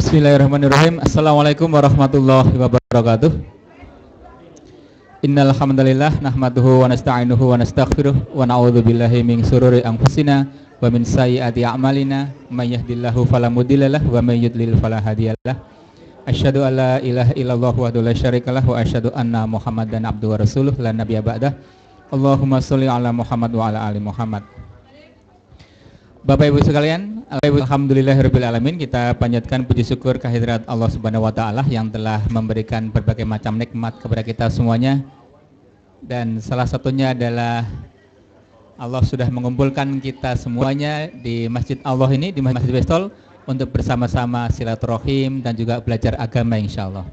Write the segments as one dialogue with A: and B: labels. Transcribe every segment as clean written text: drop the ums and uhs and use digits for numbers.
A: Bismillahirrahmanirrahim. Assalamualaikum warahmatullahi wabarakatuh. Innal hamdalillah nahmaduhu wa nasta'inuhu wa nastaghfiruh wa na'udzu billahi min shururi anfusina wa min sayyiati a'malina may yahdihillahu fala mudhillalah wa may yudlil fala hadiyalah. Asyhadu an la ilaha illallah wahdahu la syarikalah wa asyhadu anna Muhammadan abduhu wa rasuluh la nabiyya ba'dah. Allahumma sholli ala Muhammad wa ala ali Muhammad. Bapak Ibu sekalian, alhamdulillahirabbil alamin, kita panjatkan puji syukur kehadirat Allah Subhanahu wa taala yang telah memberikan berbagai macam nikmat kepada kita semuanya. Dan salah satunya adalah Allah sudah mengumpulkan kita semuanya di Masjid Allah ini, di Masjid Bestol, untuk bersama-sama silaturahim dan juga belajar agama insyaallah.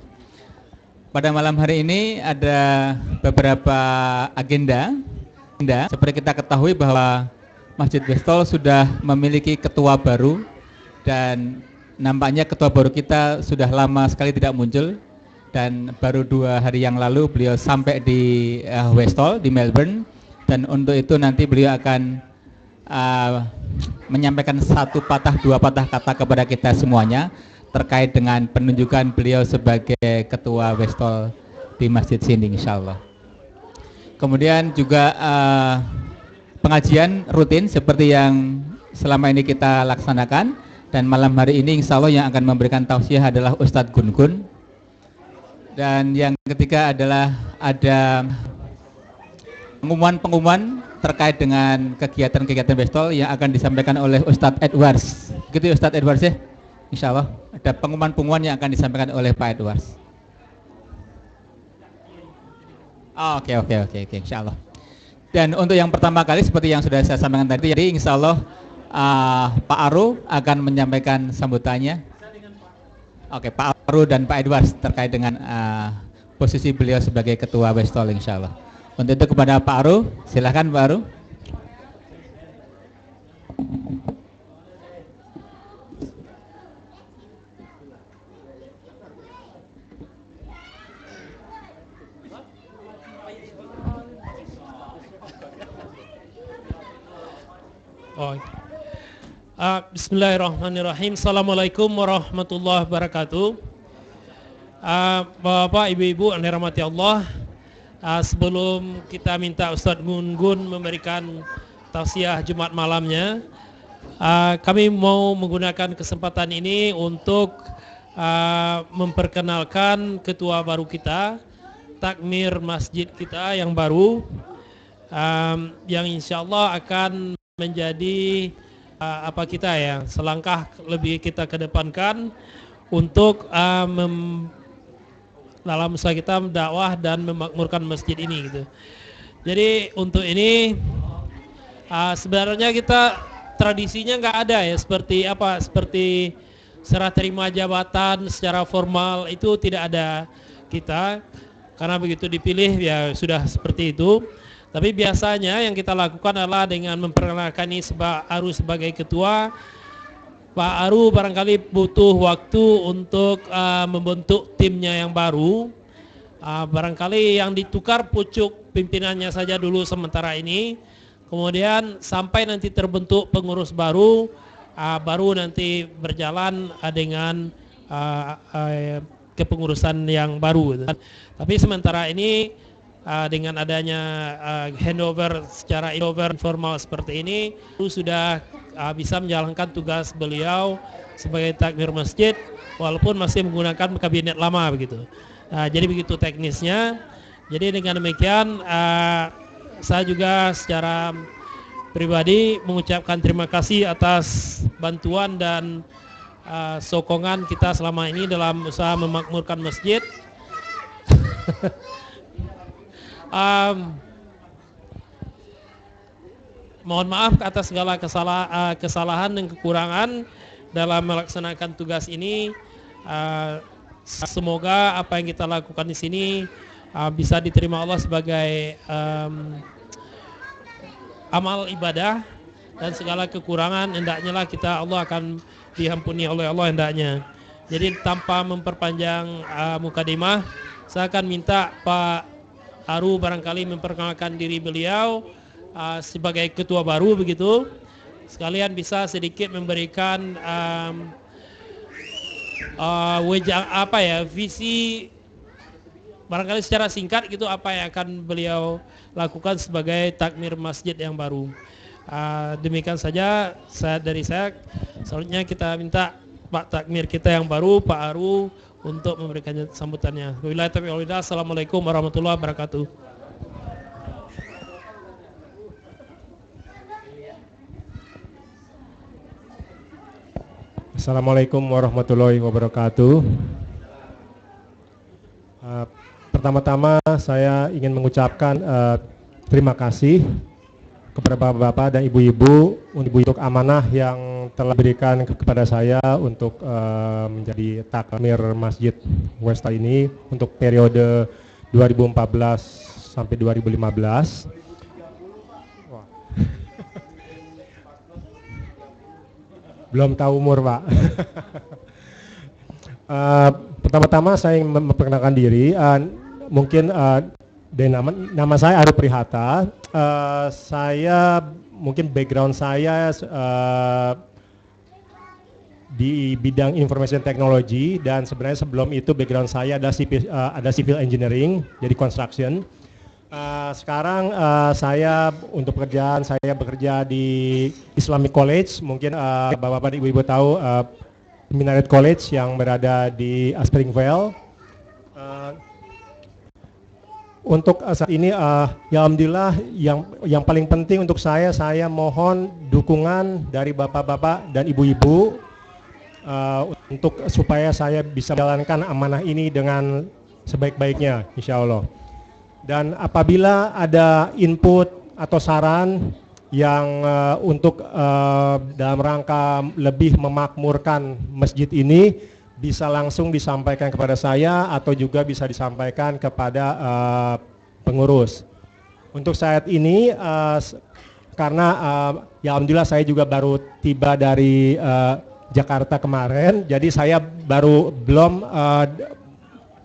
A: Pada malam hari ini ada beberapa agenda. Seperti kita ketahui bahwa Masjid Bestol sudah memiliki ketua baru, dan nampaknya ketua baru kita sudah lama sekali tidak muncul, dan baru 2 hari yang lalu beliau sampai di Westall di Melbourne, dan untuk itu nanti beliau akan menyampaikan 1 patah 2 patah kata kepada kita semuanya terkait dengan penunjukan beliau sebagai ketua Westall di Masjid sini insyaallah. Kemudian juga pengajian rutin seperti yang selama ini kita laksanakan, dan malam hari ini insya Allah yang akan memberikan tausiah adalah Ustadz Gun Gun. Dan yang ketiga adalah ada pengumuman terkait dengan kegiatan-kegiatan Bestol yang akan disampaikan oleh Ustadz Edwards. Begitu Ustadz Edwards ya? Insya Allah ada pengumuman yang akan disampaikan oleh Pak Edwards. Oke, insya Allah. Dan untuk yang pertama kali seperti yang sudah saya sampaikan tadi, jadi insya Allah Pak Aru akan menyampaikan sambutannya. Oke, Pak Aru dan Pak Edwards terkait dengan posisi beliau sebagai ketua Bestol insya Allah. Untuk itu kepada Pak Aru, silakan Pak Aru.
B: Bismillahirrahmanirrahim. Assalamualaikum warahmatullahi wabarakatuh. Bapak, Ibu-ibu yang dirahmati Allah, sebelum kita minta Ustadz Gun Gun memberikan tausiah Jumat malamnya, kami mau menggunakan kesempatan ini untuk memperkenalkan ketua baru kita, takmir masjid kita yang baru, yang insya Allah akan menjadi selangkah lebih kita kedepankan untuk dalam usaha kita dakwah dan memakmurkan masjid ini gitu. Jadi untuk ini sebenarnya kita tradisinya nggak ada ya seperti serah terima jabatan secara formal, itu tidak ada kita, karena begitu dipilih ya sudah seperti itu. Tapi biasanya yang kita lakukan adalah dengan memperkenalkan ini Aru sebagai ketua. Pak Aru barangkali butuh waktu untuk membentuk timnya yang baru. Barangkali yang ditukar pucuk pimpinannya saja dulu sementara ini. Kemudian sampai nanti terbentuk pengurus baru, baru nanti berjalan dengan kepengurusan yang baru. Tapi sementara ini dengan adanya handover secara informal seperti ini, sudah bisa menjalankan tugas beliau sebagai takmir masjid walaupun masih menggunakan kabinet lama begitu. Jadi begitu teknisnya. Jadi dengan demikian saya juga secara pribadi mengucapkan terima kasih atas bantuan dan sokongan kita selama ini dalam usaha memakmurkan masjid. Mohon maaf atas segala kesalahan dan kekurangan dalam melaksanakan tugas ini. Semoga apa yang kita lakukan di sini bisa diterima Allah sebagai amal ibadah, dan segala kekurangan hendaknya lah Allah akan diampuni oleh Allah hendaknya. Jadi tanpa memperpanjang mukadimah, saya akan minta Pak Aru barangkali memperkenalkan diri beliau sebagai ketua baru begitu. Sekalian bisa sedikit memberikan visi barangkali secara singkat gitu apa yang akan beliau lakukan sebagai takmir masjid yang baru. Demikian saja dari saya. Selanjutnya kita minta Pak Takmir kita yang baru, Pak Aru, untuk memberikan sambutannya. Wabillahi taufiq wal hidayah. Assalamualaikum warahmatullahi wabarakatuh.
C: Assalamualaikum warahmatullahi wabarakatuh. Pertama-tama saya ingin mengucapkan terima kasih kepada bapak-bapak dan ibu-ibu untuk amanah yang telah diberikan kepada saya untuk menjadi takmir Masjid Westa ini untuk periode 2014 sampai 2015. Belum tahu umur, Pak. Pertama-tama saya ingin memperkenalkan diri. Mungkin dari nama saya Aru Prihata. Saya mungkin background saya di bidang information technology, dan sebenarnya sebelum itu background saya ada civil engineering, jadi construction. Sekarang saya untuk pekerjaan saya bekerja di Islamic College. Mungkin bapak-bapak dan ibu-ibu tahu Minaret College yang berada di Springvale. Untuk saat ini ya alhamdulillah yang paling penting untuk saya mohon dukungan dari bapak-bapak dan ibu-ibu untuk supaya saya bisa menjalankan amanah ini dengan sebaik-baiknya, insya Allah. Dan apabila ada input atau saran yang untuk dalam rangka lebih memakmurkan masjid ini, bisa langsung disampaikan kepada saya atau juga bisa disampaikan kepada pengurus. Untuk saat ini karena ya alhamdulillah saya juga baru tiba dari Jakarta kemarin, jadi saya belum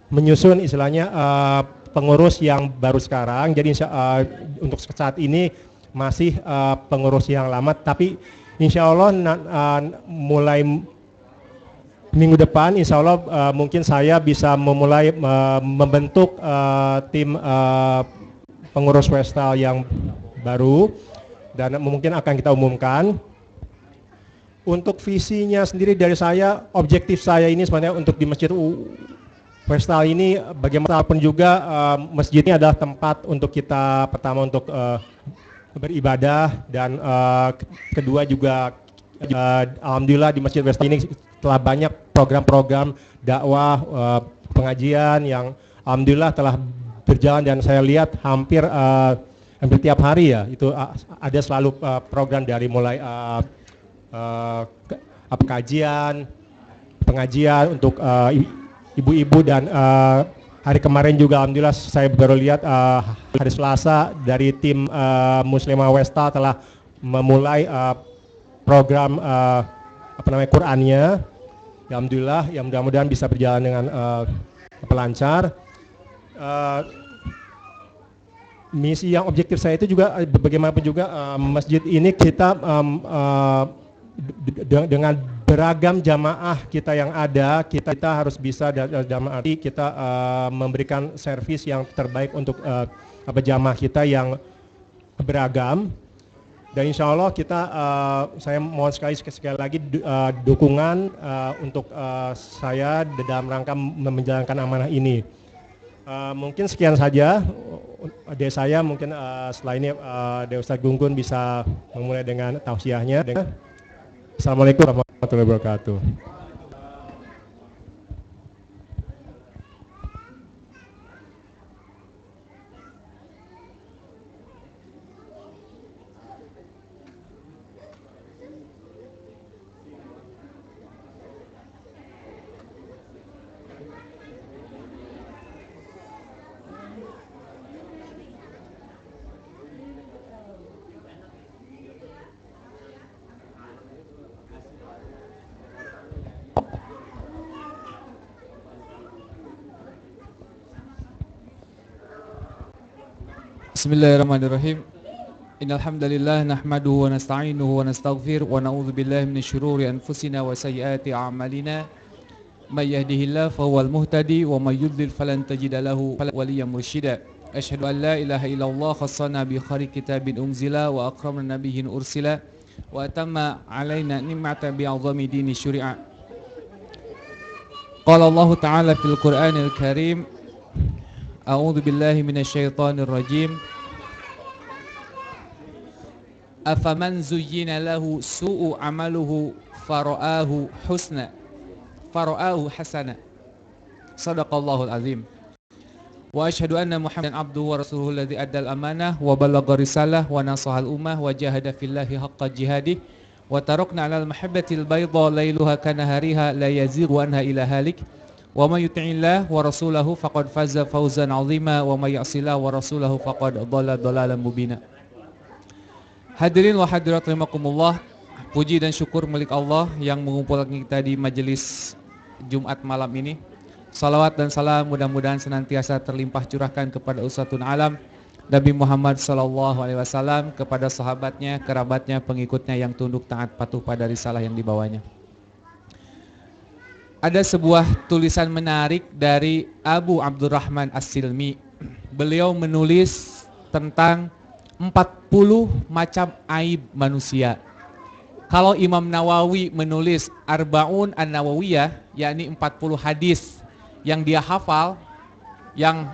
C: menyusun istilahnya pengurus yang baru sekarang. Jadi untuk saat ini masih pengurus yang lama, tapi insya Allah mulai minggu depan insya Allah mungkin saya bisa memulai membentuk tim pengurus Westal yang baru, dan mungkin akan kita umumkan. Untuk visinya sendiri dari saya, objektif saya ini sebenarnya untuk di Masjid Westal ini bagaimanapun juga masjid ini adalah tempat untuk kita pertama untuk beribadah, dan kedua juga alhamdulillah di Masjid Westal ini telah banyak program-program dakwah pengajian yang alhamdulillah telah berjalan, dan saya lihat hampir tiap hari ya itu ada selalu program dari mulai kajian, pengajian untuk ibu-ibu, dan hari kemarin juga alhamdulillah saya baru lihat hari Selasa dari tim Muslimah Westa telah memulai program Qur'annya. Ya alhamdulillah, ya mudah-mudahan bisa berjalan dengan lancar. Misi yang objektif saya itu juga bagaimanapun juga masjid ini kita dengan beragam jamaah kita yang ada, kita harus bisa jamaah kita memberikan servis yang terbaik untuk jamaah kita yang beragam. Dan insya Allah kita, saya mohon sekali lagi dukungan untuk saya dalam rangka menjalankan amanah ini. Mungkin sekian saja dari saya. Mungkin setelah ini dari Ustaz Gunggun bisa memulai dengan tausiahnya. Assalamualaikum warahmatullahi wabarakatuh.
D: Bismillahirrahmanirrahim. Innal hamdalillah nahmaduhu wa nasta'inuhu wa nastaghfir wa na'udzu billahi minasy syururi anfusina wa sayyiati a'malina. من يهده الله فهو المهتدي ومن يضلل فلن تجد له وليا مرشدا أشهد أن لا إله إلا الله خصنا بخير كتاب أنزل وأكرمنا به أرسل وأتم علينا نعمة بعظم دين الشريعة قال الله تعالى في القرآن الكريم أعوذ بالله من الشيطان الرجيم أفمن زين له سوء عمله فرآه حسنا صدق الله العظيم وأشهد أن محمدا عبده ورسوله الذي أدى الأمانة وبلغ الرسالة ونصح الأمة وجاهد في الله حق جهاده وتركنا على المحبة البيضاء ليلها كنهارها لا يزيغ عنها إلى هالك ومن يطع الله ورسوله فقد فاز فوزا عظيما ومن يعص الله ورسوله فقد ضل ضلالا مبينا. Hadirin wa hadirat rahimakumullah, puji dan syukur milik Allah yang mengumpulkan kita di majelis Jumat malam ini. Salawat dan salam mudah-mudahan senantiasa terlimpah curahkan kepada Uswatun Alam Nabi Muhammad SAW, kepada sahabatnya, kerabatnya, pengikutnya yang tunduk taat patuh pada risalah yang dibawanya. Ada sebuah tulisan menarik dari Abu Abdurrahman As-Silmi. Beliau menulis tentang 40 macam aib manusia. Kalau Imam Nawawi menulis Arba'un An-Nawawiyah, yakni 40 hadis yang dia hafal, yang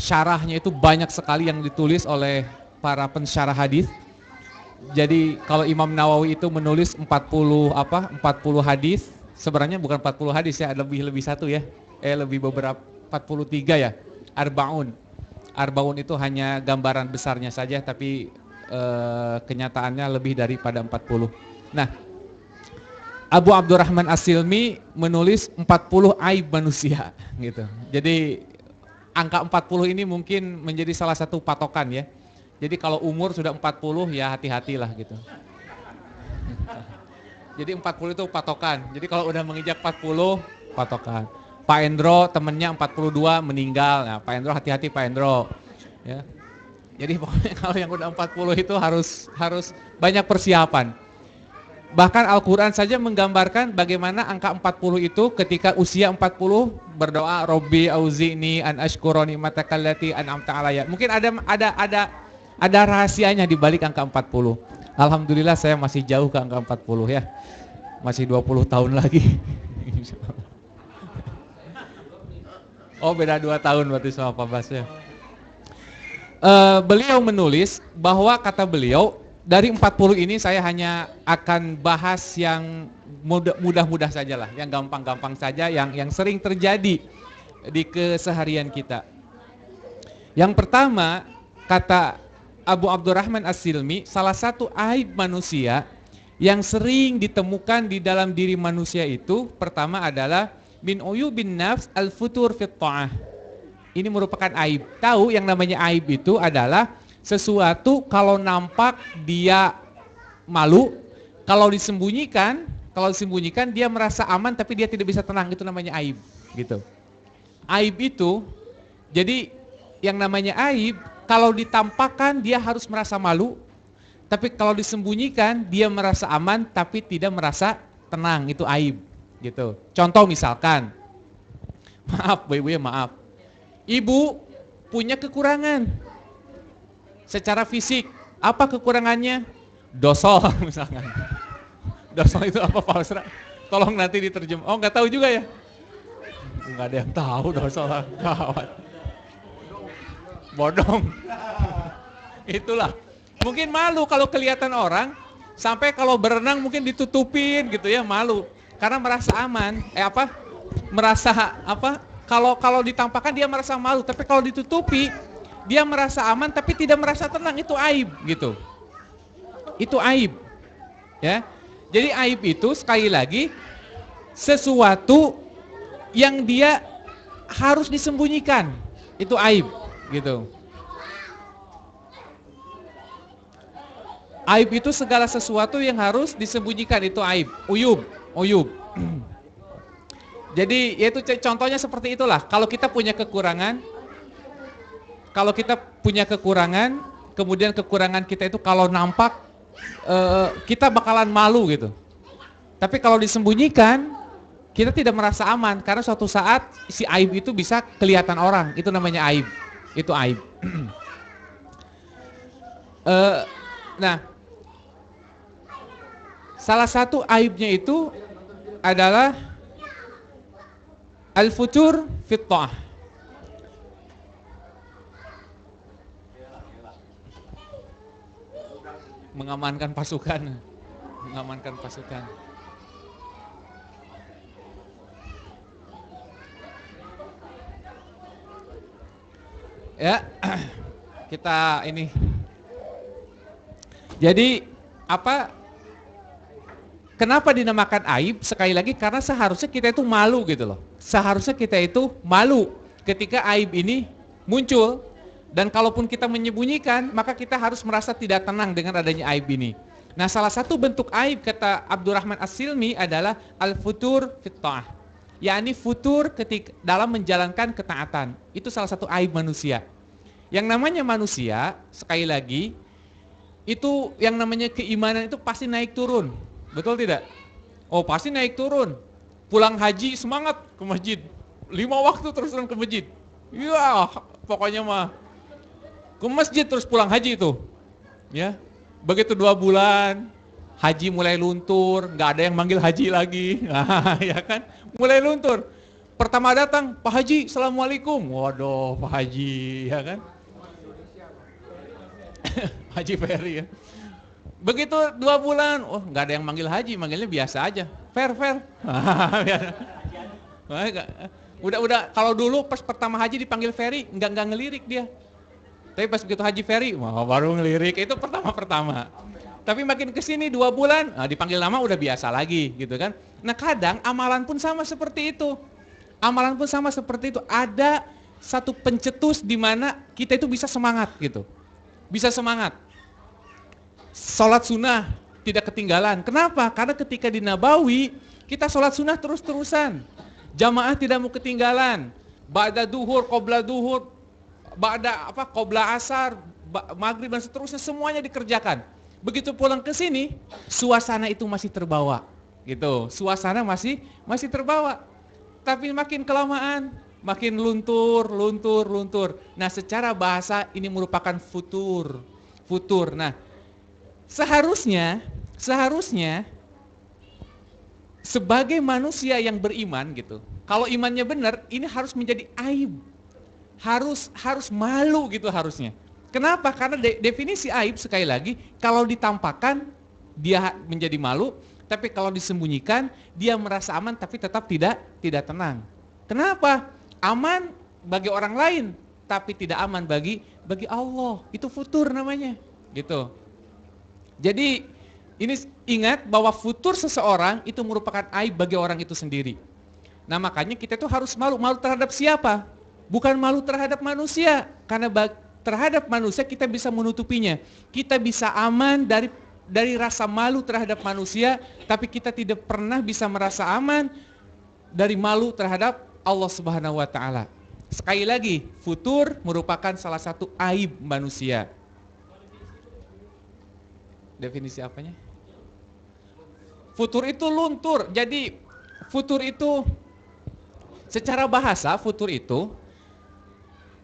D: syarahnya itu banyak sekali yang ditulis oleh para pensyarah hadis. Jadi kalau Imam Nawawi itu menulis 40 hadis, sebenarnya bukan 40 hadis ya, lebih satu ya. Lebih beberapa 43 ya. Arba'un itu hanya gambaran besarnya saja, tapi kenyataannya lebih daripada 40. Nah, Abu Abdurrahman As-Silmi menulis 40 aib manusia gitu. Jadi angka 40 ini mungkin menjadi salah satu patokan ya. Jadi kalau umur sudah 40 ya hati-hatilah gitu. Jadi 40 itu patokan. Jadi kalau udah menginjak 40 patokan. Pak Endro temennya 42 meninggal. Nah, Pak Endro hati-hati Pak Endro. Ya. Jadi pokoknya kalau yang udah 40 itu harus banyak persiapan. Bahkan Al-Quran saja menggambarkan bagaimana angka 40 itu ketika usia 40 berdoa Robbi auzi'ni an ashkura ni'mataka allati an'amta alayya. Mungkin ada rahasianya di balik angka 40. Alhamdulillah saya masih jauh ke angka 40 ya. Masih 20 tahun lagi. Oh beda 2 tahun berarti sama Pak Bas ya. Beliau menulis bahwa kata beliau, dari 40 ini saya hanya akan bahas yang mudah-mudah sajalah, yang gampang-gampang saja, yang sering terjadi di keseharian kita. Yang pertama, kata Abu Abdurrahman As-Silmi, salah satu aib manusia yang sering ditemukan di dalam diri manusia itu, pertama adalah min uyubin nafs al-futur fit ta'ah. Ini merupakan aib. Tahu yang namanya aib itu adalah sesuatu kalau nampak dia malu, kalau disembunyikan dia merasa aman tapi dia tidak bisa tenang, itu namanya aib gitu. Aib itu, jadi yang namanya aib kalau ditampakkan dia harus merasa malu, tapi kalau disembunyikan dia merasa aman tapi tidak merasa tenang, itu aib gitu. Contoh misalkan, maaf Bu Ibu ya, maaf. Ibu punya kekurangan secara fisik. Apa kekurangannya? Dosol misalkan. Dosol itu apa Pak Usra? Tolong nanti diterjem. Oh nggak tahu juga ya? Nggak ada yang tahu dosol. Gawat. Bodong. Itulah. Mungkin malu kalau kelihatan orang. Sampai kalau berenang mungkin ditutupin gitu ya, malu. Karena merasa aman. Merasa apa? Kalau ditampakkan dia merasa malu. Tapi kalau ditutupi dia merasa aman tapi tidak merasa tenang, itu aib gitu. Itu aib. Ya. Jadi aib itu sekali lagi sesuatu yang dia harus disembunyikan. Itu aib gitu. Aib itu segala sesuatu yang harus disembunyikan, itu aib. Uyub. Jadi yaitu contohnya seperti itulah. Kalau kita punya kekurangan, kemudian kekurangan kita itu kalau nampak kita bakalan malu gitu. Tapi kalau disembunyikan, kita tidak merasa aman karena suatu saat si aib itu bisa kelihatan orang. Itu namanya aib. Itu aib. Nah, salah satu aibnya itu adalah al-futur fit ta'ah. Mengamankan pasukan. Mengamankan pasukan. Ya, kita ini. Jadi apa? Kenapa dinamakan aib? Sekali lagi karena seharusnya kita itu malu gitu loh. Seharusnya kita itu malu ketika aib ini muncul. Dan kalaupun kita menyembunyikan, maka kita harus merasa tidak tenang dengan adanya aib ini. Nah, salah satu bentuk aib kata Abdurrahman As-Silmi adalah al-futur fit ta'ah. yakni futur ketika dalam menjalankan ketaatan. Itu salah satu aib manusia. Yang namanya manusia, sekali lagi, itu yang namanya keimanan itu pasti naik turun. Betul tidak? Oh, pasti naik turun. Pulang haji semangat ke masjid. 5 waktu terus ke masjid. Ya, pokoknya mah ke masjid terus pulang haji itu. Ya. Begitu 2 bulan, haji mulai luntur, nggak ada yang manggil haji lagi. Nah, ya kan? Mulai luntur. Pertama datang, Pak Haji, Assalamualaikum. Waduh, Pak Haji, ya kan? Haji Ferry ya. Begitu 2 bulan, oh nggak ada yang manggil haji, manggilnya biasa aja. Fer. Udah kalau dulu pas pertama haji dipanggil Ferry, nggak ngelirik dia. Tapi pas begitu Haji Ferry, wah baru ngelirik, itu pertama. Tapi makin kesini 2 bulan, dipanggil nama udah biasa lagi gitu kan. Nah kadang amalan pun sama seperti itu. Amalan pun sama seperti itu. Ada satu pencetus di mana kita itu bisa semangat gitu. Bisa semangat. Sholat sunnah tidak ketinggalan. Kenapa? Karena ketika di Nabawi, kita sholat sunnah terus-terusan. Jamaah tidak mau ketinggalan. Ba'da duhur, qobla duhur, ba'da qobla asar, maghrib dan seterusnya semuanya dikerjakan. Begitu pulang ke sini, suasana itu masih terbawa, gitu. Suasana masih terbawa. Tapi makin kelamaan, makin luntur. Nah, secara bahasa ini merupakan futur. Nah, seharusnya sebagai manusia yang beriman gitu. Kalau imannya benar, ini harus menjadi aib. Harus malu gitu harusnya. Kenapa? Karena definisi aib sekali lagi, kalau ditampakkan dia menjadi malu, tapi kalau disembunyikan dia merasa aman tapi tetap tidak tenang. Kenapa? Aman bagi orang lain, tapi tidak aman bagi Allah. Itu futur namanya, gitu. Jadi ini ingat bahwa futur seseorang itu merupakan aib bagi orang itu sendiri. Nah makanya kita itu harus malu terhadap siapa? Bukan malu terhadap manusia, karena terhadap manusia kita bisa menutupinya. Kita bisa aman dari rasa malu terhadap manusia, tapi kita tidak pernah bisa merasa aman dari malu terhadap Allah Subhanahu wa taala. Sekali lagi, futur merupakan salah satu aib manusia. Definisi apanya? Futur itu luntur. Jadi futur itu secara bahasa futur itu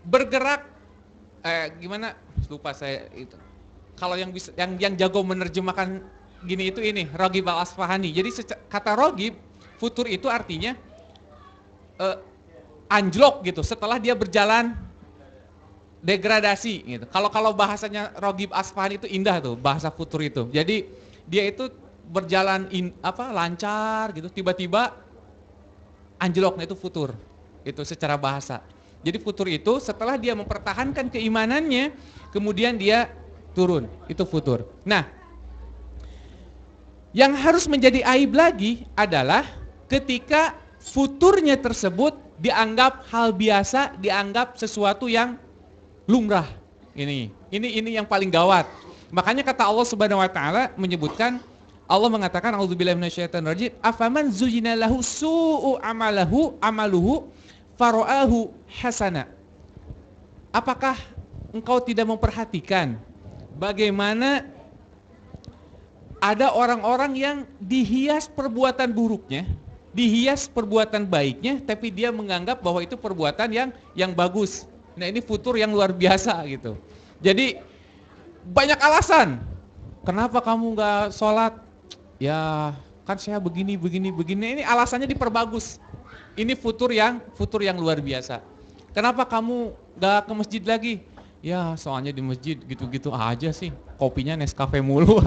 D: bergerak gimana? Lupa saya itu. Kalau yang bisa yang jago menerjemahkan gini itu ini Raghib Al-Asfahani. Jadi kata Raghib, futur itu artinya anjlok gitu setelah dia berjalan degradasi gitu. Kalau bahasanya Raghib Asfahani itu indah tuh bahasa futur itu. Jadi dia itu berjalan lancar gitu, tiba-tiba anjloknya itu futur. Itu secara bahasa. Jadi futur itu setelah dia mempertahankan keimanannya, kemudian dia turun. Itu futur. Nah, yang harus menjadi aib lagi adalah ketika futurnya tersebut dianggap hal biasa, dianggap sesuatu yang lumrah. Ini yang paling gawat. Makanya kata Allah Subhanahu wa taala menyebutkan, Allah mengatakan a'udzubillahi minasyaitonir rajim, afaman zuyyina lahu su'u amaluhu fara'ahu hasana. Apakah engkau tidak memperhatikan bagaimana ada orang-orang yang dihias perbuatan buruknya, dihias perbuatan baiknya, tapi dia menganggap bahwa itu perbuatan yang bagus. Nah, ini futur yang luar biasa gitu. Jadi banyak alasan. Kenapa kamu nggak sholat? Ya kan saya begini. Ini alasannya diperbagus. Ini futur yang luar biasa. Kenapa kamu nggak ke masjid lagi? Ya soalnya di masjid gitu-gitu aja sih. Kopinya Nescafe mulu.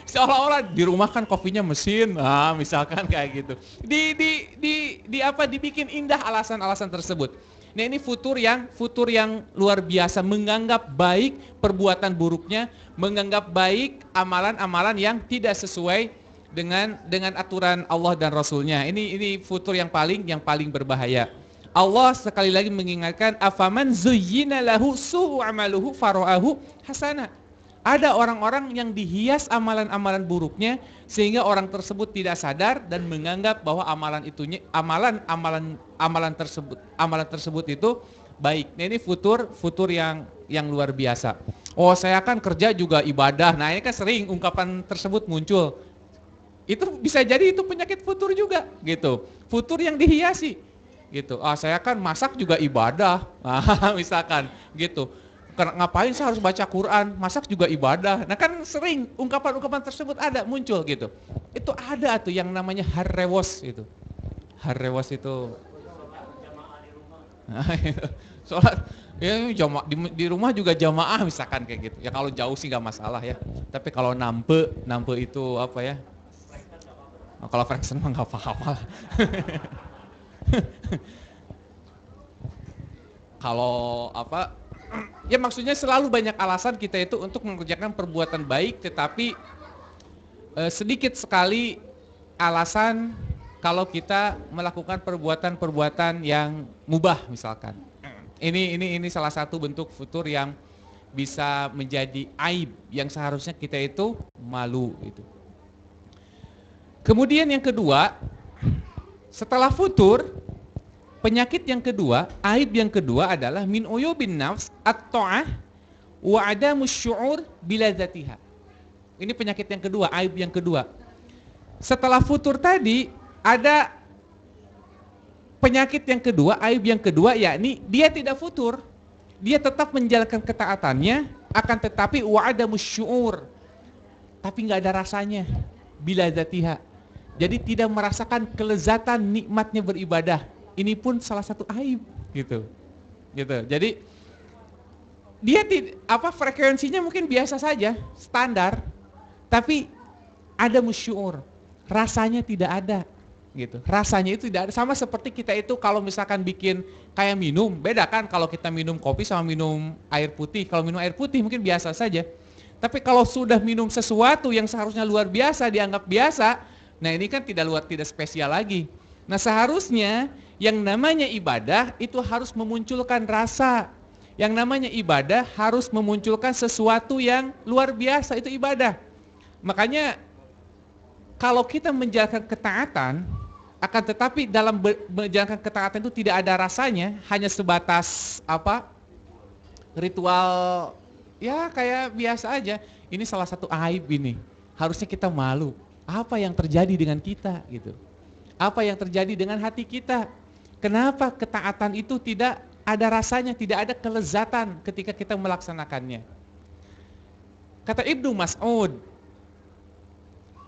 D: Seolah-olah di rumah kan kopinya mesin. Misalkan kayak gitu. Dibikin indah alasan-alasan tersebut. Nah, ini futur yang luar biasa, menganggap baik perbuatan buruknya, menganggap baik amalan-amalan yang tidak sesuai dengan aturan Allah dan Rasulnya. Ini futur yang paling berbahaya. Allah sekali lagi mengingatkan, afaman zuyyina lahu su'u amaluhu fara'ahu hasanah. Ada orang-orang yang dihias amalan-amalan buruknya sehingga orang tersebut tidak sadar dan menganggap bahwa amalan tersebut itu baik. Nah, ini futur yang luar biasa. Oh, saya kan kerja juga ibadah. Nah, ini kan sering ungkapan tersebut muncul. Itu bisa jadi itu penyakit futur juga gitu. Futur yang dihiasi gitu. Saya kan masak juga ibadah. Misalkan gitu. Ngapain saya harus baca Quran, masak juga ibadah. Nah, kan sering ungkapan-ungkapan tersebut ada muncul gitu. Itu ada tuh yang namanya harrewos itu. Harrewos itu sholat ya di rumah juga jamaah misalkan kayak gitu. Ya kalau jauh sih nggak masalah ya. Tapi kalau nampe itu apa ya? Kalau fraction mah nggak apa-apa. Kalau apa? Ya maksudnya selalu banyak alasan kita itu untuk mengerjakan perbuatan baik, tetapi sedikit sekali alasan kalau kita melakukan perbuatan-perbuatan yang mubah misalkan. Ini salah satu bentuk futur yang bisa menjadi aib yang seharusnya kita itu malu itu. Kemudian yang kedua, setelah futur, penyakit yang kedua, aib yang kedua adalah min uyubin nafs at-ta'ah wa adamus syu'ur biladzatiha. Ini penyakit yang kedua, aib yang kedua. Setelah futur tadi ada penyakit yang kedua, aib yang kedua, yakni dia tidak futur. Dia tetap menjalankan ketaatannya, akan tetapi wa adamus syu'ur. Tapi enggak ada rasanya biladzatiha. Jadi tidak merasakan kelezatan nikmatnya beribadah. Ini pun salah satu aib gitu. Jadi dia frekuensinya mungkin biasa saja, standar, tapi ada musyu'ur, rasanya tidak ada gitu. Rasanya itu tidak ada, sama seperti kita itu kalau misalkan bikin kayak minum, beda kan kalau kita minum kopi sama minum air putih. Kalau minum air putih mungkin biasa saja. Tapi kalau sudah minum sesuatu yang seharusnya luar biasa, dianggap biasa, nah ini kan tidak spesial lagi. Nah, seharusnya yang namanya ibadah itu harus memunculkan rasa. Yang namanya ibadah harus memunculkan sesuatu yang luar biasa, itu ibadah. Makanya kalau kita menjalankan ketaatan, akan tetapi dalam menjalankan ketaatan itu tidak ada rasanya, hanya sebatas ritual ya kayak biasa aja. Ini salah satu aib ini. Harusnya kita malu. Apa yang terjadi dengan kita gitu? Apa yang terjadi dengan hati kita? Kenapa ketaatan itu tidak ada rasanya, tidak ada kelezatan ketika kita melaksanakannya? Kata Ibnu Mas'ud,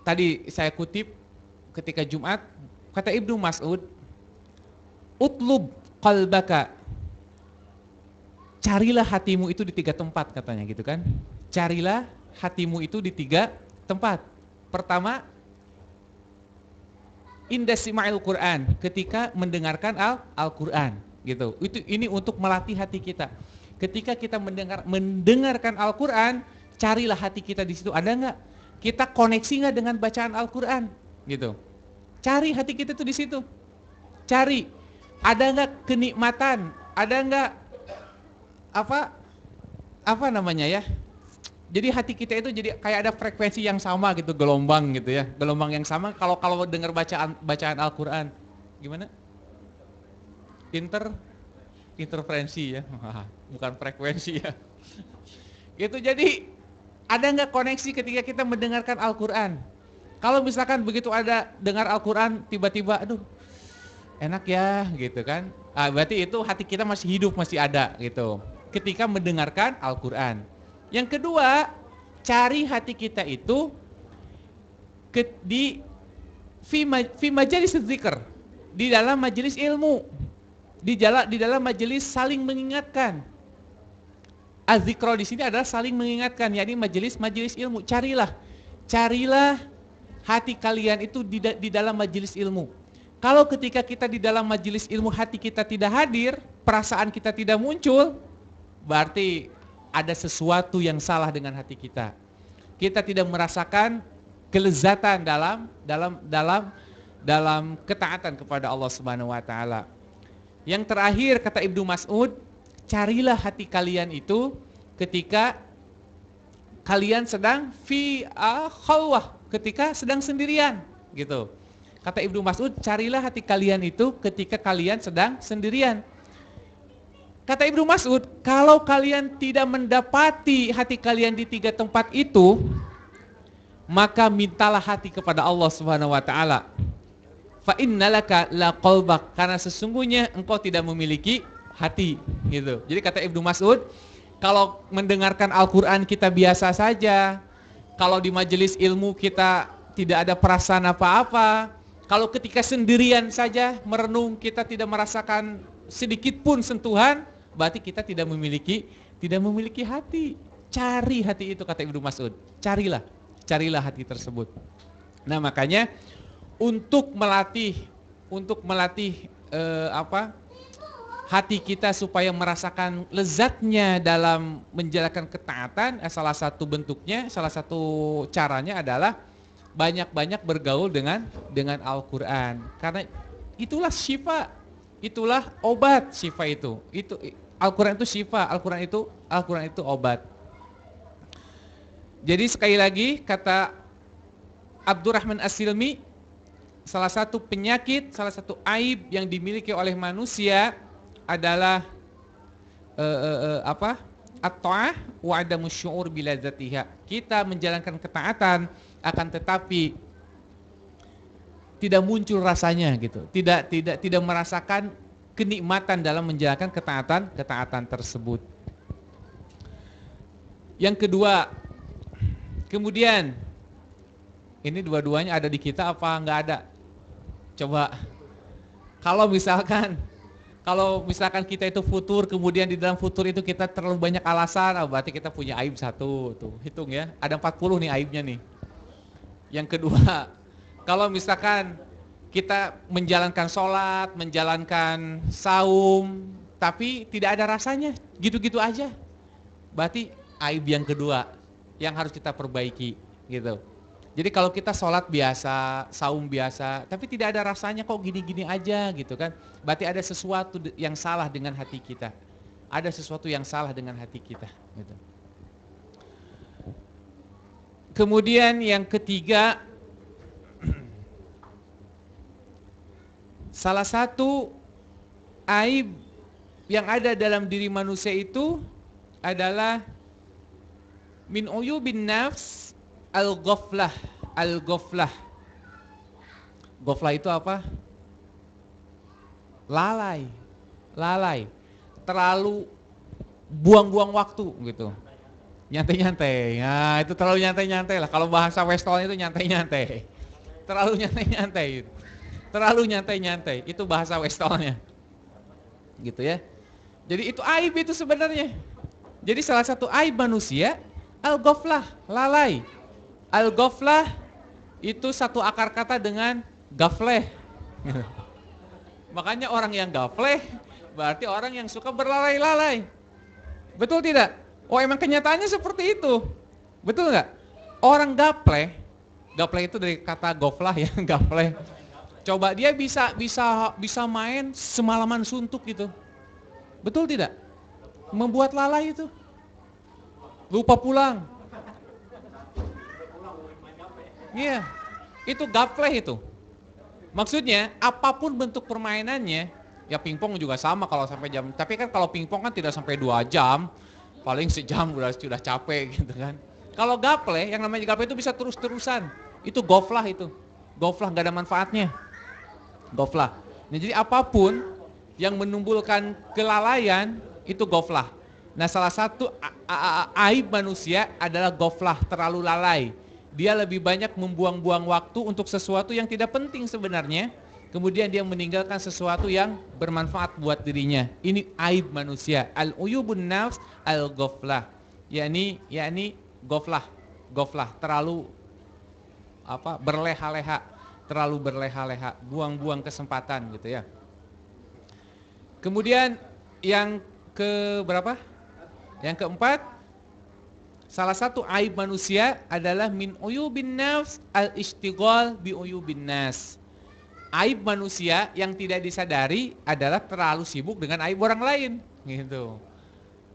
D: tadi saya kutip ketika Jumat, kata Ibnu Mas'ud, utlub qalbaka, carilah hatimu itu di 3 tempat katanya gitu kan. Carilah hatimu itu di 3 tempat. Pertama, inda sima'il Quran, ketika mendengarkan Al-Quran gitu. Ini untuk melatih hati kita. Ketika kita mendengarkan Al-Quran, carilah hati kita di situ. Ada enggak? Kita koneksi enggak dengan bacaan Al-Quran gitu. Cari hati kita tuh di situ. Cari. Ada enggak kenikmatan? Ada enggak apa namanya ya? Jadi hati kita itu jadi kayak ada frekuensi yang sama gitu, gelombang gitu ya. Gelombang yang sama kalau dengar bacaan Al-Qur'an. Gimana? Interferensi ya. Bukan frekuensi ya. Gitu, jadi Ada nggak koneksi ketika kita mendengarkan Al-Quran? Kalau misalkan begitu ada dengar Al-Quran, tiba-tiba, aduh, enak ya, gitu kan? Berarti itu hati kita masih hidup, masih ada, gitu. Ketika mendengarkan Al-Quran. Yang kedua, cari hati kita itu di majelis dzikr, di dalam majelis ilmu, di dalam majelis saling mengingatkan. Az-zikra di sini adalah saling mengingatkan, yakni majelis ilmu. Carilah hati kalian itu di dalam majelis ilmu. Kalau ketika kita di dalam majelis ilmu hati kita tidak hadir, perasaan kita tidak muncul, berarti ada sesuatu yang salah dengan hati kita. Kita tidak merasakan kelezatan dalam ketaatan kepada Allah Subhanahu wa taala. Yang terakhir kata Ibnu Mas'ud, carilah hati kalian itu ketika kalian sedang fi khalwah, ketika sedang sendirian, gitu. Kata Ibnu Mas'ud, carilah hati kalian itu ketika kalian sedang sendirian. Kata Ibnu Mas'ud, kalau kalian tidak mendapati hati kalian di 3 tempat itu, maka mintalah hati kepada Allah Subhanahu wa taala. Fa innalaka la qalbak, karena sesungguhnya engkau tidak memiliki hati, gitu. Jadi kata Ibnu Mas'ud, kalau mendengarkan Al-Qur'an kita biasa saja, kalau di majelis ilmu kita tidak ada perasaan apa-apa, kalau ketika sendirian saja merenung kita tidak merasakan sedikit pun sentuhan, berarti kita tidak memiliki hati. Cari hati itu kata Ibnu Mas'ud. Carilah hati tersebut. Nah, makanya untuk melatih hati kita supaya merasakan lezatnya dalam menjalankan ketaatan, salah satu bentuknya, salah satu caranya adalah banyak-banyak bergaul dengan Al-Qur'an. Karena itulah syifa, itulah obat syifa itu. Al-Qur'an itu syifa, Al-Qur'an itu obat. Jadi sekali lagi kata Abdurrahman As-Silmi, salah satu penyakit, salah satu aib yang dimiliki oleh manusia adalah at-ta'ah wa adamu syu'ur biladzatiha. Kita menjalankan ketaatan akan tetapi tidak muncul rasanya, gitu. Tidak merasakan kenikmatan dalam menjalankan ketaatan tersebut. Yang kedua, kemudian ini dua-duanya ada di kita apa enggak ada? Coba. Kalau misalkan kita itu futur, kemudian di dalam futur itu kita terlalu banyak alasan, berarti kita punya aib satu, tuh hitung ya, ada 40 nih aibnya nih. Yang kedua, kalau misalkan kita menjalankan sholat, menjalankan saum, tapi tidak ada rasanya, gitu-gitu aja, berarti aib yang kedua yang harus kita perbaiki, gitu. Jadi kalau kita sholat biasa, saum biasa, tapi tidak ada rasanya, kok gini-gini aja, gitu kan, berarti ada sesuatu yang salah dengan hati kita. Ada sesuatu yang salah dengan hati kita, gitu. Kemudian yang ketiga, salah satu aib yang ada dalam diri manusia itu adalah min uyubin nafs al-ghaflah. Al-ghaflah. Ghaflah itu apa? Lalai. Terlalu buang-buang waktu, gitu. Nyantai-nyantai. Nah, itu terlalu nyantai-nyantai lah. Kalau bahasa Western itu nyantai-nyantai. Terlalu nyantai-nyantai. Terlalu nyantai-nyantai. Itu bahasa Westernnya. Gitu ya. Jadi itu aib itu sebenarnya. Jadi salah satu aib manusia al-ghaflah, lalai. Al-ghaflah itu satu akar kata dengan gafleh. Makanya orang yang gafleh berarti orang yang suka berlalai-lalai. Betul tidak? Oh, emang kenyataannya seperti itu. Betul nggak? Orang gapleh itu dari kata goflah ya, gapleh. Coba dia bisa main semalaman suntuk gitu. Betul tidak? Membuat lalai itu. Lupa pulang. Iya, itu gapleh itu. Maksudnya apapun bentuk permainannya, ya pingpong juga sama kalau sampai jam. Tapi kan kalau pingpong kan tidak sampai 2 jam. Paling sejam sudah capek gitu kan. Kalau gaple, yang namanya gaple itu bisa terus-terusan. Itu goflah itu. Goflah nggak ada manfaatnya. Goflah. Nah, jadi apapun yang menimbulkan kelalaian itu goflah. Nah, salah satu aib manusia adalah goflah, terlalu lalai. Dia lebih banyak membuang-buang waktu untuk sesuatu yang tidak penting sebenarnya. Kemudian dia meninggalkan sesuatu yang bermanfaat buat dirinya. Ini aib manusia. Al-uyubun nafs al-goflah. yakni goflah, terlalu berleha-leha, buang-buang kesempatan gitu ya. Kemudian yang ke berapa? Yang keempat, salah satu aib manusia adalah min uyubin nafs al-ishtighal bi uyubin nas. Aib manusia yang tidak disadari adalah terlalu sibuk dengan aib orang lain gitu.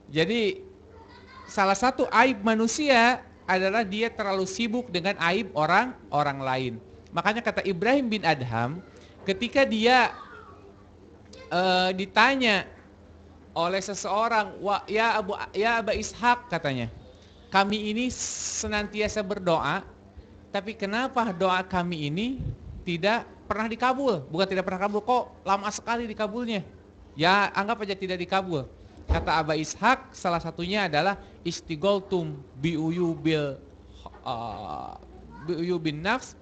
D: Jadi salah satu aib manusia adalah dia terlalu sibuk dengan aib orang lain. Makanya kata Ibrahim bin Adham, ketika dia ditanya oleh seseorang, ya Aba Ishaq katanya, kami ini senantiasa berdoa, tapi kenapa doa kami ini tidak pernah dikabul? Bukan tidak pernah kabul, kok lama sekali dikabulnya. Ya anggap aja tidak dikabul. Kata Aba Ishaq, salah satunya adalah istigholtum biuyubin nafs,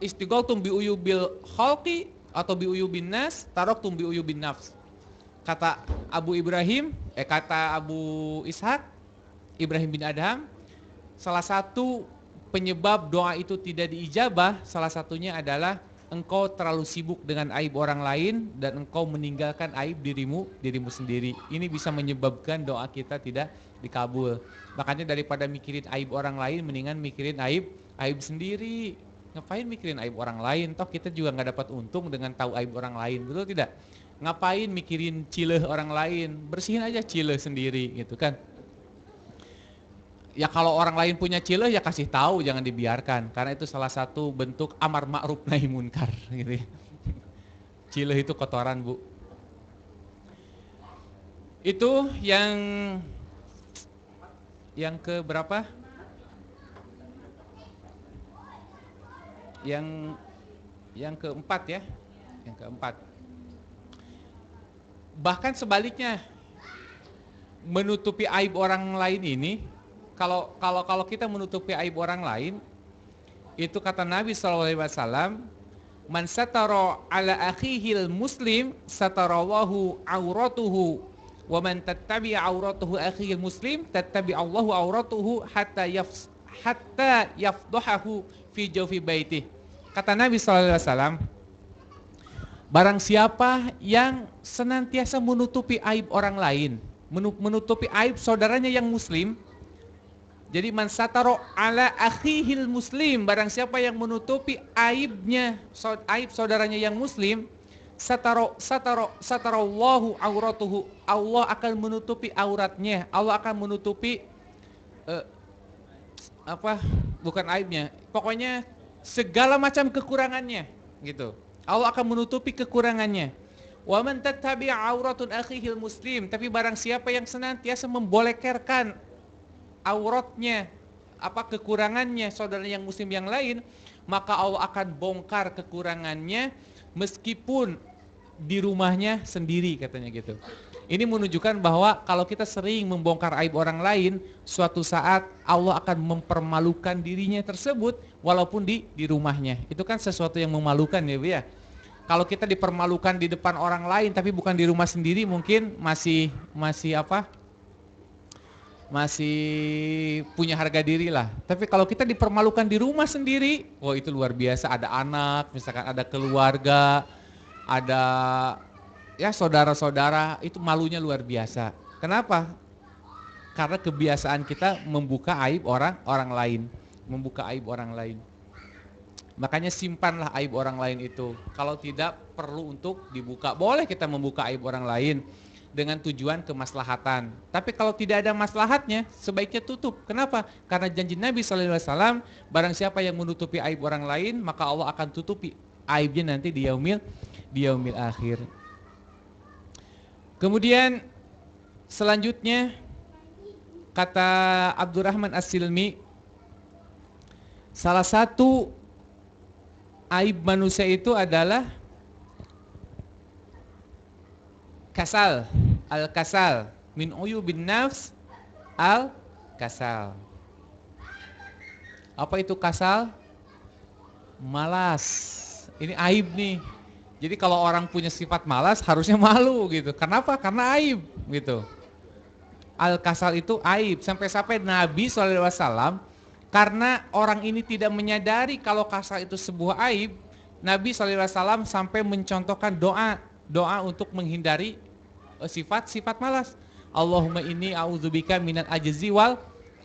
D: istigholtum biuyubil khalqi atau biuyubin nas, taroktum biuyubin nafs. Kata Abu Ishaq, Ibrahim bin Adham, salah satu penyebab doa itu tidak diijabah, salah satunya adalah engkau terlalu sibuk dengan aib orang lain dan engkau meninggalkan aib dirimu sendiri. Ini bisa menyebabkan doa kita tidak dikabul. Makanya daripada mikirin aib orang lain, mendingan mikirin aib sendiri. Ngapain mikirin aib orang lain? Toh kita juga nggak dapat untung dengan tahu aib orang lain, betul tidak? Ngapain mikirin cileh orang lain? Bersihin aja cileh sendiri, gitu kan? Ya kalau orang lain punya cileh ya kasih tahu, jangan dibiarkan, karena itu salah satu bentuk amar ma'ruf nahi munkar gitu ya. Cileh itu kotoran, Bu. Itu yang ke berapa? Yang keempat ya. Yang keempat. Bahkan sebaliknya, menutupi aib orang lain ini, kalau kita menutupi aib orang lain, itu kata Nabi SAW, man satara ala akhihil muslim satarallahu auratuhu, wa man tattabi auratuhu akhihil muslim tattabi Allahu auratuhu hatta yafdahahu fi jawfi baitih. Kata Nabi SAW, barang siapa yang senantiasa menutupi aib orang lain, menutupi aib saudaranya yang muslim. Jadi man sataro ala akhihil muslim, barang siapa yang menutupi aib saudaranya yang muslim, satarallahu auratuhu, Allah akan menutupi auratnya, Allah akan menutupi bukan aibnya, pokoknya segala macam kekurangannya gitu. Allah akan menutupi kekurangannya. Wa man tattabi'a auratun akhihil muslim, tapi barang siapa yang senantiasa membolekerkan auratnya, kekurangannya saudara yang muslim yang lain, maka Allah akan bongkar kekurangannya meskipun di rumahnya sendiri, katanya gitu. Ini menunjukkan bahwa kalau kita sering membongkar aib orang lain, suatu saat Allah akan mempermalukan dirinya tersebut walaupun di rumahnya. Itu kan sesuatu yang memalukan ya, Bu ya. Kalau kita dipermalukan di depan orang lain tapi bukan di rumah sendiri, mungkin masih punya harga diri lah. Tapi kalau kita dipermalukan di rumah sendiri, wah itu luar biasa. Ada anak, misalkan ada keluarga, ada ya saudara-saudara, itu malunya luar biasa. Kenapa? Karena kebiasaan kita membuka aib orang lain, Makanya simpanlah aib orang lain itu. Kalau tidak perlu untuk dibuka. Boleh kita membuka aib orang lain dengan tujuan kemaslahatan. Tapi kalau tidak ada maslahatnya, sebaiknya tutup. Kenapa? Karena janji Nabi SAW, barang siapa yang menutupi aib orang lain, maka Allah akan tutupi aibnya nanti di yaumil akhir. Kemudian selanjutnya Kata Abdurrahman As-Silmi, salah satu aib manusia itu adalah kasal, al-kasal, min uyubin nafs al-kasal. Apa itu kasal? Malas. Ini aib nih. Jadi kalau orang punya sifat malas harusnya malu gitu. Kenapa? Karena aib gitu. Al-kasal itu aib. Sampai-sampai Nabi SAW, karena orang ini tidak menyadari kalau kasal itu sebuah aib, Nabi SAW sampai mencontohkan doa untuk menghindari sifat-sifat malas. Allahumma inni a'udzubika minal ajzi wal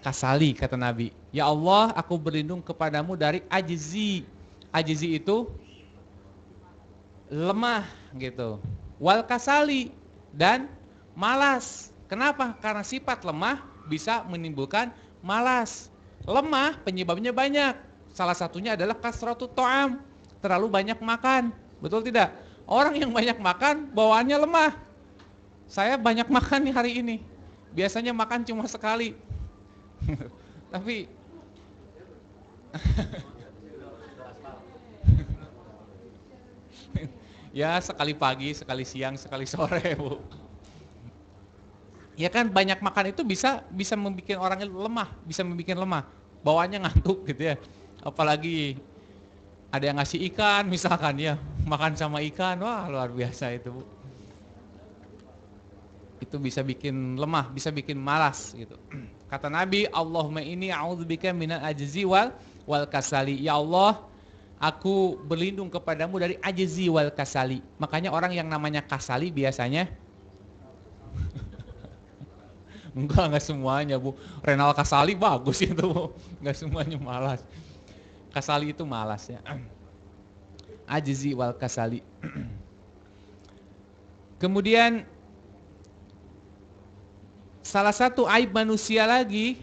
D: kasali, kata Nabi. Ya Allah, aku berlindung kepadamu dari ajzi. Ajzi itu lemah gitu. Wal kasali, dan malas. Kenapa? Karena sifat lemah bisa menimbulkan malas. Lemah penyebabnya banyak. Salah satunya adalah kasratut ta'am, terlalu banyak makan. Betul tidak? Orang yang banyak makan bawaannya lemah. Saya banyak makan nih hari ini. Biasanya makan cuma sekali. Tapi ya sekali pagi, sekali siang, sekali sore, Bu. Ya kan, banyak makan itu bisa membuat orang lemah, bisa membuat lemah. Bawaannya ngantuk gitu ya. Apalagi ada yang ngasih ikan misalkan ya, makan sama ikan, wah luar biasa itu, Bu. Itu bisa bikin lemah, bisa bikin malas gitu. Kata Nabi, Allahumma inni a'udzubika minal ajzi wal kasali. Ya Allah, aku berlindung kepadamu dari ajzi wal kasali. Makanya orang yang namanya kasali biasanya enggak semuanya, Bu. Renal Kasali bagus itu, Bu. Enggak semuanya malas. Kasali itu malas ya. Ajzi wal kasali. Kemudian salah satu aib manusia lagi,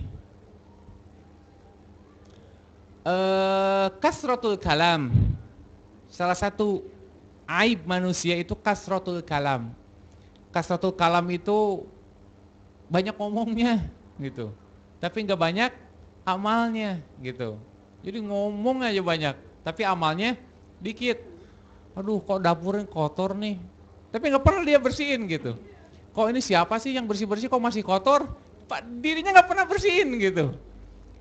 D: kasratul kalam. Salah satu aib manusia itu kasratul kalam. Kasratul kalam itu banyak ngomongnya gitu, tapi nggak banyak amalnya gitu. Jadi ngomong aja banyak, tapi amalnya dikit. Aduh, kok dapurnya kotor nih, tapi nggak pernah dia bersihin gitu. Kok ini siapa sih yang bersih-bersih kok masih kotor? Pak, dirinya nggak pernah bersihin gitu.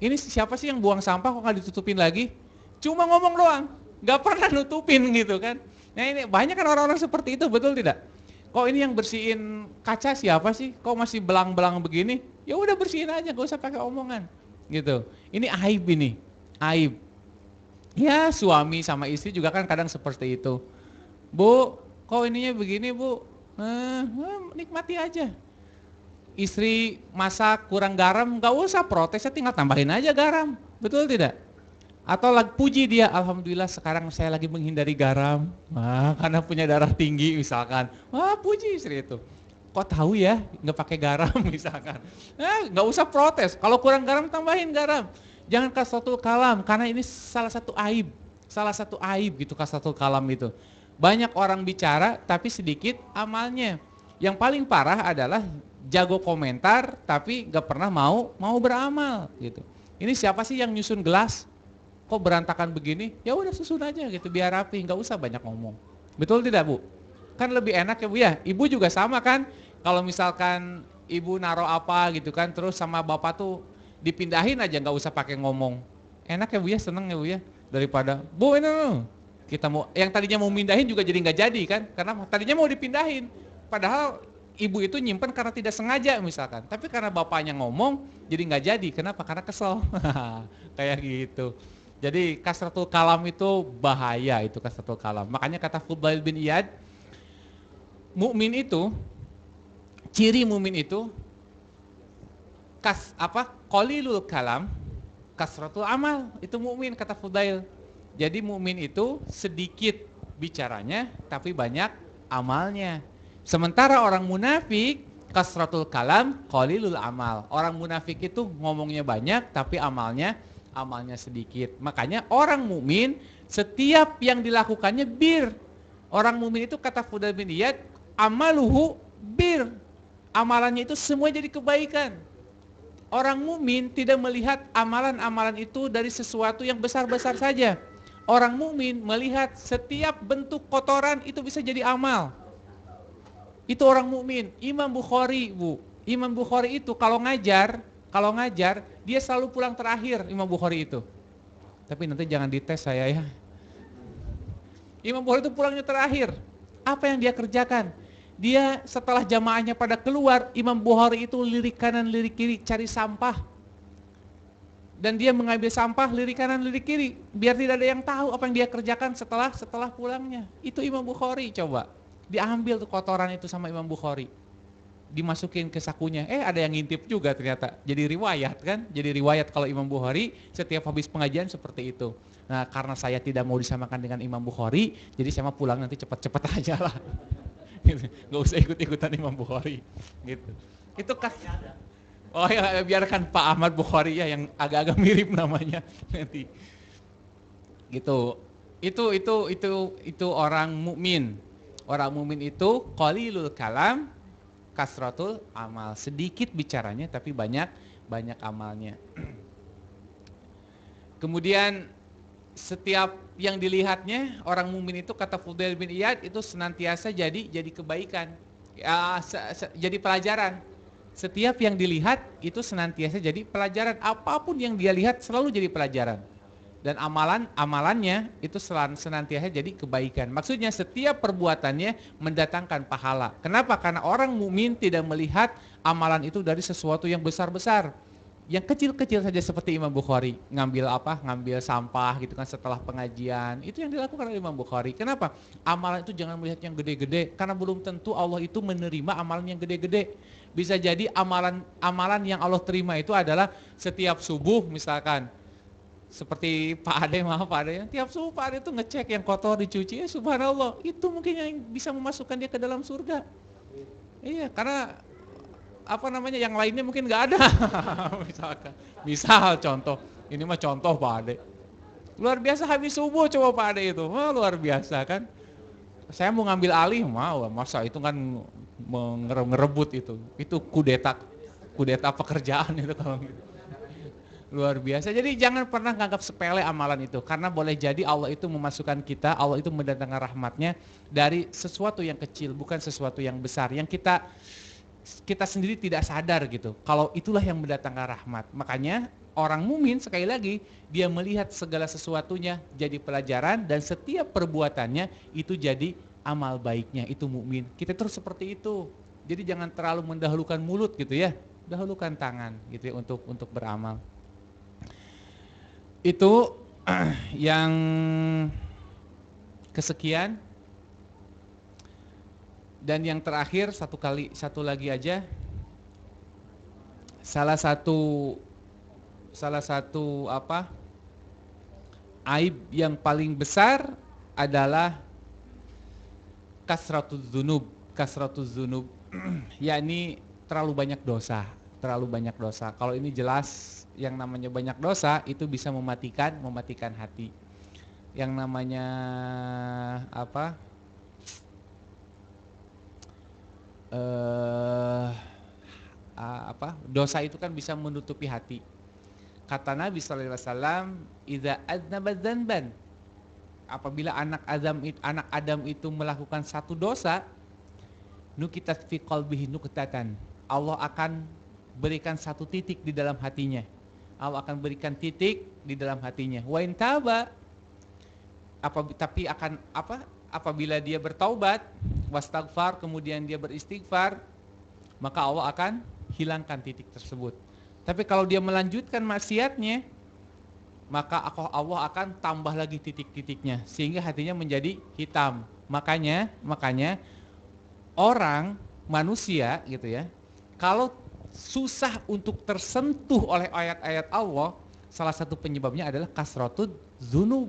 D: Ini siapa sih yang buang sampah kok nggak ditutupin lagi? Cuma ngomong doang, nggak pernah nutupin gitu kan. Nah ini banyak kan orang-orang seperti itu, betul tidak? Kok ini yang bersihin kaca siapa sih? Kok masih belang-belang begini? Ya udah bersihin aja, gak usah pakai omongan gitu. Ini aib, ini aib. Ya suami sama istri juga kan kadang seperti itu. Bu, kok ininya begini, Bu? Nikmati aja. Istri masak kurang garam, gak usah protes, tinggal tambahin aja garam. Betul tidak? Atau lagi puji dia, alhamdulillah sekarang saya lagi menghindari garam. Karena punya darah tinggi misalkan. Puji istri itu. Kok tahu ya nggak pakai garam misalkan. Nggak usah protes. Kalau kurang garam tambahin garam. Jangan kasratul kalam, karena ini salah satu aib. Salah satu aib gitu kasratul kalam itu. Banyak orang bicara tapi sedikit amalnya. Yang paling parah adalah jago komentar tapi nggak pernah mau beramal gitu. Ini siapa sih yang nyusun gelas? Kok berantakan begini? Ya udah susun aja gitu biar rapi, nggak usah banyak ngomong. Betul tidak, Bu? Kan lebih enak ya, Bu ya. Ibu juga sama kan? Kalau misalkan ibu naruh apa gitu kan, terus sama bapak tuh dipindahin aja, nggak usah pakai ngomong. Enak ya, Bu ya, seneng ya, Bu ya. Daripada, Bu ini kita mau, yang tadinya mau mindahin juga jadi nggak jadi kan? Karena tadinya mau dipindahin. Padahal ibu itu nyimpen karena tidak sengaja misalkan. Tapi karena bapaknya ngomong, jadi nggak jadi. Kenapa? Karena kesel. Kayak gitu. Jadi kasratul kalam itu bahaya, itu kasratul kalam. Makanya kata Fudail bin Iyad, mukmin itu, ciri mukmin itu qalilul kalam, kasratul amal. Itu mukmin kata Fudail. Jadi mukmin itu sedikit bicaranya tapi banyak amalnya. Sementara orang munafik kasratul kalam, qalilul amal. Orang munafik itu ngomongnya banyak tapi amalnya sedikit. Makanya orang mukmin setiap yang dilakukannya bir. Orang mukmin itu kata Fudail bin Iyad, amaluhu bir. Amalannya itu semua jadi kebaikan. Orang mukmin tidak melihat amalan-amalan itu dari sesuatu yang besar-besar saja. Orang mukmin melihat setiap bentuk kotoran itu bisa jadi amal. Itu orang mukmin. Imam Bukhari, Bu. Imam Bukhari itu kalau ngajar dia selalu pulang terakhir, Imam Bukhari itu. Tapi nanti jangan dites saya ya. Imam Bukhari itu pulangnya terakhir. Apa yang dia kerjakan? Dia setelah jamaahnya pada keluar, Imam Bukhari itu lirik kanan lirik kiri cari sampah. Dan dia mengambil sampah lirik kanan lirik kiri biar tidak ada yang tahu apa yang dia kerjakan setelah pulangnya. Itu Imam Bukhari coba. Diambil tuh kotoran itu sama Imam Bukhari. Dimasukin ke sakunya. Ada yang ngintip juga ternyata. Jadi riwayat kan? Jadi riwayat kalau Imam Bukhari setiap habis pengajian seperti itu. Nah, karena saya tidak mau disamakan dengan Imam Bukhari, jadi saya mau pulang nanti cepat-cepat aja lah. Gitu. Nggak usah ikut-ikutan Imam Bukhari gitu. Itu oh ya, biarkan Pak Ahmad Bukhari ya yang agak-agak mirip namanya nanti gitu. Itu orang mukmin. Orang mukmin itu qalilul kalam kasratul amal, sedikit bicaranya tapi banyak amalnya. Kemudian setiap yang dilihatnya orang mukmin itu, kata Fudail bin Iyad, itu senantiasa jadi kebaikan, jadi pelajaran. Setiap yang dilihat itu senantiasa jadi pelajaran. Apapun yang dia lihat selalu jadi pelajaran. Dan amalannya itu senantiasa jadi kebaikan. Maksudnya setiap perbuatannya mendatangkan pahala. Kenapa? Karena orang mukmin tidak melihat amalan itu dari sesuatu yang besar-besar. Yang kecil-kecil saja seperti Imam Bukhari, ngambil sampah gitu kan setelah pengajian. Itu yang dilakukan oleh Imam Bukhari. Kenapa? Amalan itu jangan melihat yang gede-gede, karena belum tentu Allah itu menerima amalan yang gede-gede. Bisa jadi amalan yang Allah terima itu adalah setiap subuh misalkan. Seperti Pak Ade, tiap subuh Pak Ade itu ngecek yang kotor dicuci, subhanallah. Itu mungkin yang bisa memasukkan dia ke dalam surga. Iya, karena yang lainnya mungkin nggak ada. Misal contoh, ini mah contoh Pak Ade. Luar biasa habis subuh coba Pak Ade itu, luar biasa kan. Saya mau ngambil alih, masa itu kan ngerebut itu kudeta pekerjaan itu kalau gitu. Luar biasa. Jadi jangan pernah nganggap sepele amalan itu, karena boleh jadi Allah itu memasukkan kita, Allah itu mendatangkan rahmatnya dari sesuatu yang kecil, bukan sesuatu yang besar yang kita sendiri tidak sadar gitu. Kalau itulah yang mendatangkan rahmat. Makanya orang mukmin sekali lagi dia melihat segala sesuatunya jadi pelajaran dan setiap perbuatannya itu jadi amal baiknya. Itu mukmin. Kita terus seperti itu. Jadi jangan terlalu mendahulukan mulut gitu ya. Dahulukan tangan gitu ya untuk beramal. Itu yang kesekian. Dan yang terakhir satu lagi aja. Salah satu aib yang paling besar adalah kasratuz dzunub, yakni terlalu banyak dosa. Kalau ini jelas yang namanya banyak dosa itu bisa mematikan hati. Yang namanya dosa itu kan bisa menutupi hati. Kata Nabi sallallahu alaihi wasallam, "Idza adnaba dzanban." Apabila anak Adam itu melakukan satu dosa, nukitat fi qalbihi nuqtatan. Allah akan berikan satu titik di dalam hatinya. Allah akan berikan titik di dalam hatinya. Wa in taba, apabila dia bertaubat, wastaghfar, kemudian dia beristighfar, maka Allah akan hilangkan titik tersebut. Tapi kalau dia melanjutkan maksiatnya, maka Allah akan tambah lagi titik-titiknya sehingga hatinya menjadi hitam. Makanya orang manusia gitu ya, kalau susah untuk tersentuh oleh ayat-ayat Allah, salah satu penyebabnya adalah kasratud dzunub.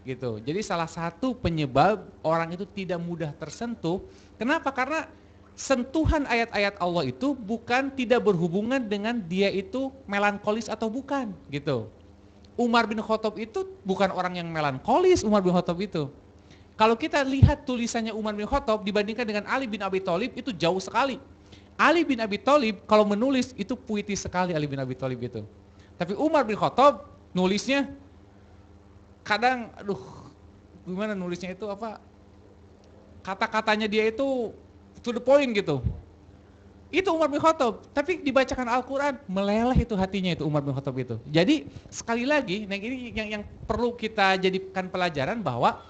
D: Gitu. Jadi salah satu penyebab orang itu tidak mudah tersentuh. Kenapa? Karena sentuhan ayat-ayat Allah itu bukan tidak berhubungan dengan dia itu melankolis atau bukan, gitu. Umar bin Khattab itu bukan orang yang melankolis. Umar bin Khattab itu, kalau kita lihat tulisannya Umar bin Khattab dibandingkan dengan Ali bin Abi Thalib, itu jauh sekali. Ali bin Abi Thalib kalau menulis itu puitis sekali Ali bin Abi Thalib itu. Tapi Umar bin Khattab nulisnya kadang gimana nulisnya itu apa? Kata-katanya dia itu to the point gitu. Itu Umar bin Khattab, tapi dibacakan Al-Qur'an meleleh itu hatinya itu Umar bin Khattab itu. Jadi sekali lagi, nah ini yang perlu kita jadikan pelajaran bahwa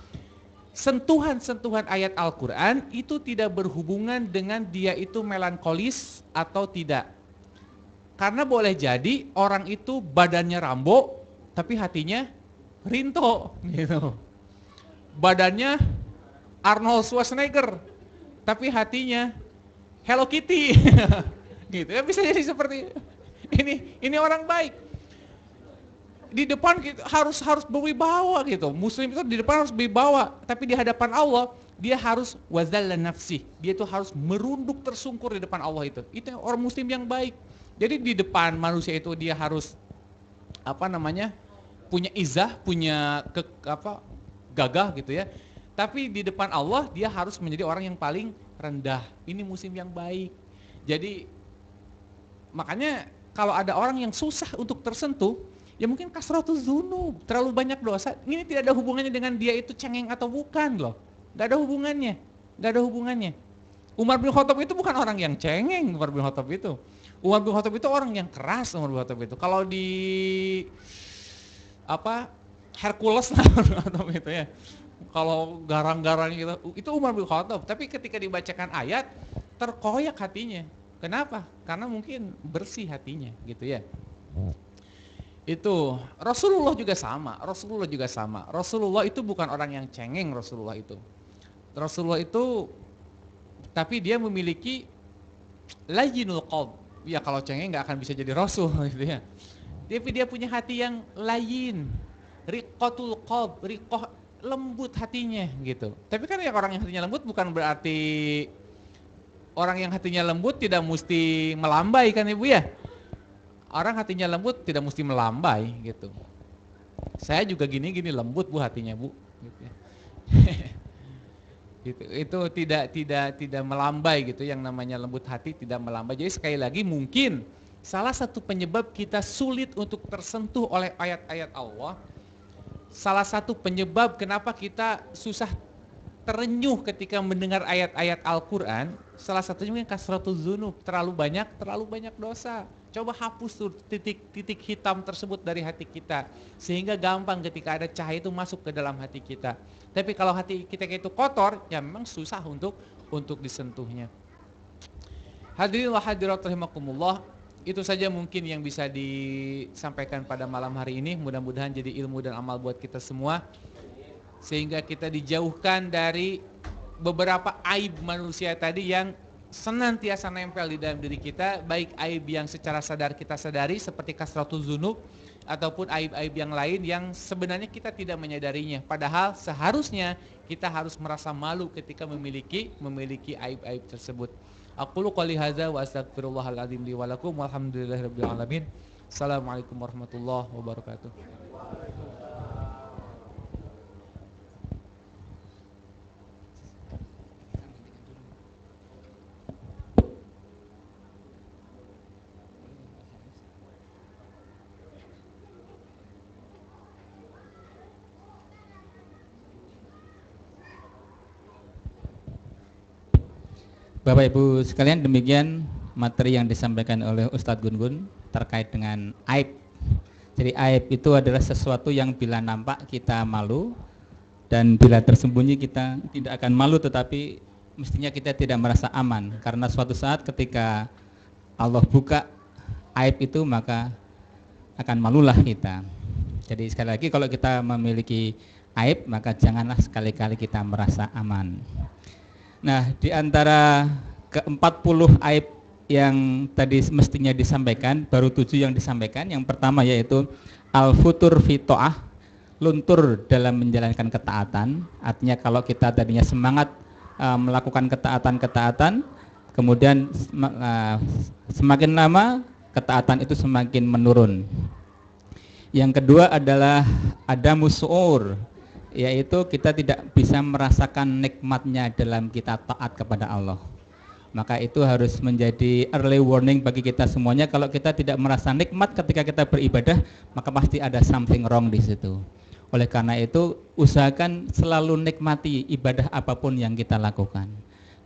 D: sentuhan-sentuhan ayat Al-Quran itu tidak berhubungan dengan dia itu melankolis atau tidak. Karena boleh jadi orang itu badannya Rambo, tapi hatinya Rinto. Gitu. Badannya Arnold Schwarzenegger, tapi hatinya Hello Kitty. Gitu ya, bisa jadi seperti ini orang baik. Di depan harus berwibawa gitu. Muslim itu di depan harus berwibawa, tapi di hadapan Allah dia harus wazalla nafsi. Dia itu harus merunduk tersungkur di depan Allah itu. Itu orang muslim yang baik. Jadi di depan manusia itu dia harus punya izah, punya gagah gitu ya. Tapi di depan Allah dia harus menjadi orang yang paling rendah. Ini muslim yang baik. Jadi makanya kalau ada orang yang susah untuk tersentuh, ya mungkin kasratuz dzunub, terlalu banyak dosa. Ini tidak ada hubungannya dengan dia itu cengeng atau bukan loh. Gak ada hubungannya. Umar bin Khattab itu bukan orang yang cengeng, Umar bin Khattab itu orang yang keras, Umar bin Khattab itu. Kalau di Hercules itu ya. Kalau garang-garang itu Umar bin Khattab. Tapi ketika dibacakan ayat terkoyak hatinya. Kenapa? Karena mungkin bersih hatinya gitu ya. Itu Rasulullah juga sama. Rasulullah itu bukan orang yang cengeng. Rasulullah itu tapi dia memiliki layyinul qalb. Ya kalau cengeng nggak akan bisa jadi rasul gitu ya. Tapi dia punya hati yang layyin, riqqatul qalb, riqqah, lembut hatinya gitu. Tapi kan ya orang yang hatinya lembut bukan berarti orang yang hatinya lembut tidak mesti melambai kan Ibu ya. Orang hatinya lembut tidak mesti melambai gitu. Saya juga gini lembut Bu hatinya Bu. Gitu ya. Gitu. Itu tidak melambai gitu. Yang namanya lembut hati tidak melambai. Jadi sekali lagi mungkin salah satu penyebab kita sulit untuk tersentuh oleh ayat-ayat Allah. Salah satu penyebab kenapa kita susah terenyuh ketika mendengar ayat-ayat Al-Quran. Salah satunya mungkin kasratuz dzunub, terlalu banyak dosa. Coba hapus tuh titik hitam tersebut dari hati kita, sehingga gampang ketika ada cahaya itu masuk ke dalam hati kita. Tapi kalau hati kita itu kotor, ya memang susah untuk disentuhnya. Hadirin wa hadirat rahimakumullah, itu saja mungkin yang bisa disampaikan pada malam hari ini. Mudah-mudahan jadi ilmu dan amal buat kita semua, sehingga kita dijauhkan dari beberapa aib manusia tadi yang senantiasa nempel di dalam diri kita, baik aib yang secara sadar kita sadari seperti kasratuz dzunub, ataupun aib-aib yang lain yang sebenarnya kita tidak menyadarinya, padahal seharusnya kita harus merasa malu ketika memiliki aib-aib tersebut. Aqulu qouli hadza wa astaghfirullahal azim li wa lakum walhamdulillahirabbil alamin. Assalamualaikum warahmatullahi wabarakatuh.
A: Bapak Ibu sekalian, demikian materi yang disampaikan oleh Ustadz Gun-Gun terkait dengan aib. Jadi aib itu adalah sesuatu yang bila nampak kita malu, dan bila tersembunyi kita tidak akan malu, tetapi mestinya kita tidak merasa aman, karena suatu saat ketika Allah buka aib itu maka akan malulah kita. Jadi sekali lagi, kalau kita memiliki aib maka janganlah sekali-kali kita merasa aman. Nah, di antara ke-40 aib yang tadi mestinya disampaikan, baru 7 yang disampaikan. Yang pertama yaitu al-futur fi ta'ah, luntur dalam menjalankan ketaatan. Artinya kalau kita tadinya semangat melakukan ketaatan, kemudian semakin lama ketaatan itu semakin menurun. Yang kedua adalah adamus syuur, yaitu kita tidak bisa merasakan nikmatnya dalam kita taat kepada Allah. Maka itu harus menjadi early warning bagi kita semuanya. Kalau kita tidak merasa nikmat ketika kita beribadah, maka pasti ada something wrong di situ. Oleh karena itu, usahakan selalu nikmati ibadah apapun yang kita lakukan.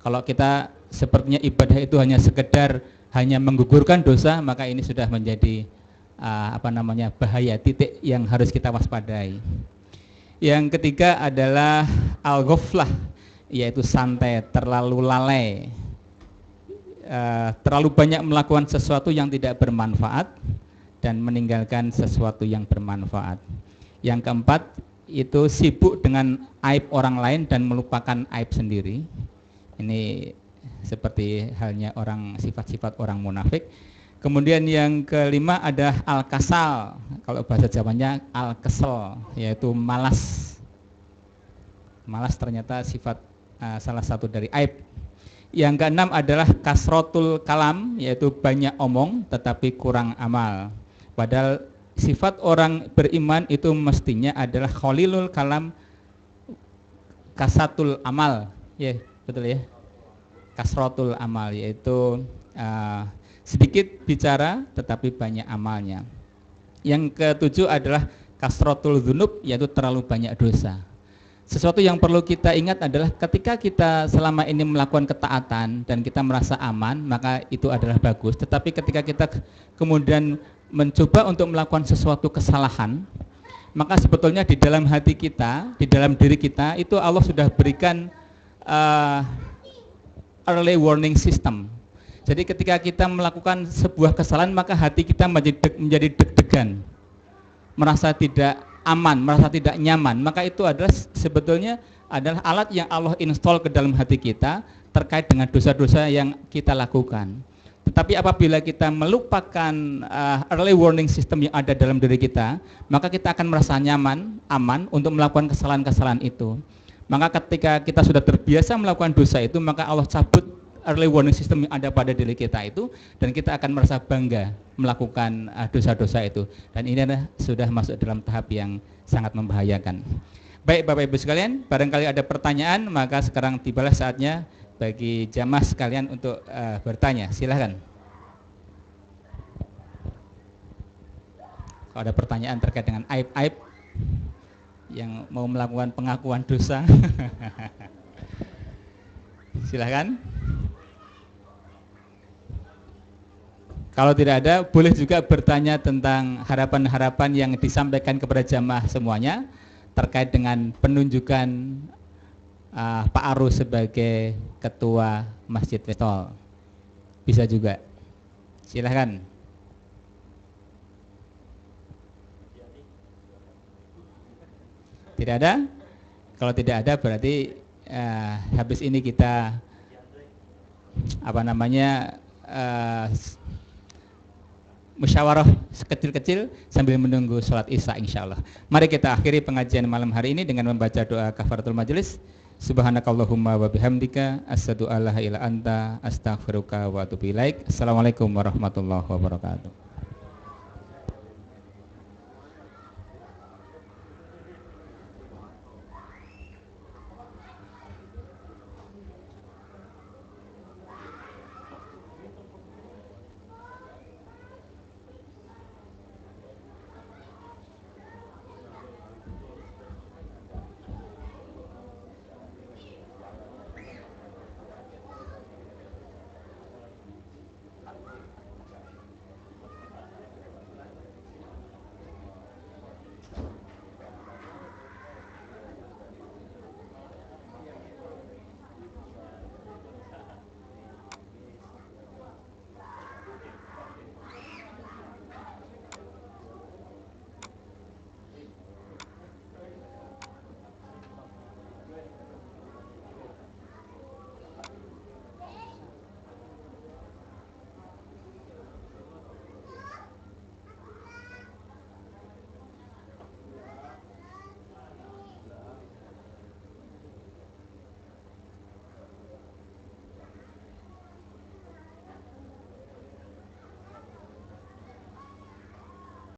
A: Kalau kita sepertinya ibadah itu hanya sekedar hanya menggugurkan dosa, maka ini sudah menjadi bahaya, titik yang harus kita waspadai. Yang ketiga adalah al-ghaflah, yaitu santai, terlalu lalai, terlalu banyak melakukan sesuatu yang tidak bermanfaat dan meninggalkan sesuatu yang bermanfaat. Yang keempat itu sibuk dengan aib orang lain dan melupakan aib sendiri. Ini seperti halnya sifat-sifat orang munafik. Kemudian yang kelima adalah al-kasal, kalau bahasa Jawanya al-kesel, yaitu malas. Malas ternyata sifat salah satu dari aib. Yang keenam adalah kasrotul kalam, yaitu banyak omong tetapi kurang amal. Padahal sifat orang beriman itu mestinya adalah khalilul kalam, kasatul amal, ya betul ya, kasrotul amal, yaitu sedikit bicara tetapi banyak amalnya. Yang ketujuh adalah kasrotul dzunub, yaitu terlalu banyak dosa. Sesuatu yang perlu kita ingat adalah ketika kita selama ini melakukan ketaatan dan kita merasa aman, maka itu adalah bagus. Tetapi ketika kita kemudian mencoba untuk melakukan sesuatu kesalahan, maka sebetulnya di dalam hati kita, di dalam diri kita, itu Allah sudah berikan early warning system. Jadi ketika kita melakukan sebuah kesalahan, maka hati kita menjadi deg-degan, merasa tidak aman, merasa tidak nyaman. Maka itu adalah sebetulnya adalah alat yang Allah install ke dalam hati kita terkait dengan dosa-dosa yang kita lakukan. Tetapi apabila kita melupakan early warning system yang ada dalam diri kita, maka kita akan merasa nyaman, aman untuk melakukan kesalahan-kesalahan itu. Maka ketika kita sudah terbiasa melakukan dosa itu, maka Allah cabut early warning system yang ada pada diri kita itu, dan kita akan merasa bangga melakukan dosa-dosa itu. Dan ini adalah sudah masuk dalam tahap yang sangat membahayakan. Baik Bapak Ibu sekalian, barangkali ada pertanyaan, maka sekarang tibalah saatnya bagi jamaah sekalian untuk bertanya. Silahkan. Kalau ada pertanyaan terkait dengan aib-aib yang mau melakukan pengakuan dosa, silahkan. Kalau tidak ada, boleh juga bertanya tentang harapan-harapan yang disampaikan kepada jamaah semuanya terkait dengan penunjukan Pak Arus sebagai Ketua Masjid Westol. Bisa juga. Silahkan. Tidak ada? Kalau tidak ada berarti habis ini kita musyawarah kecil-kecil sambil menunggu sholat isya insyaallah. Mari kita akhiri pengajian malam hari ini dengan membaca doa kafaratul majelis. Subhanakallahumma wa bihamdika asyhadu alla ilaha illa anta astaghfiruka wa atubu ilaik. Assalamualaikum warahmatullahi wabarakatuh.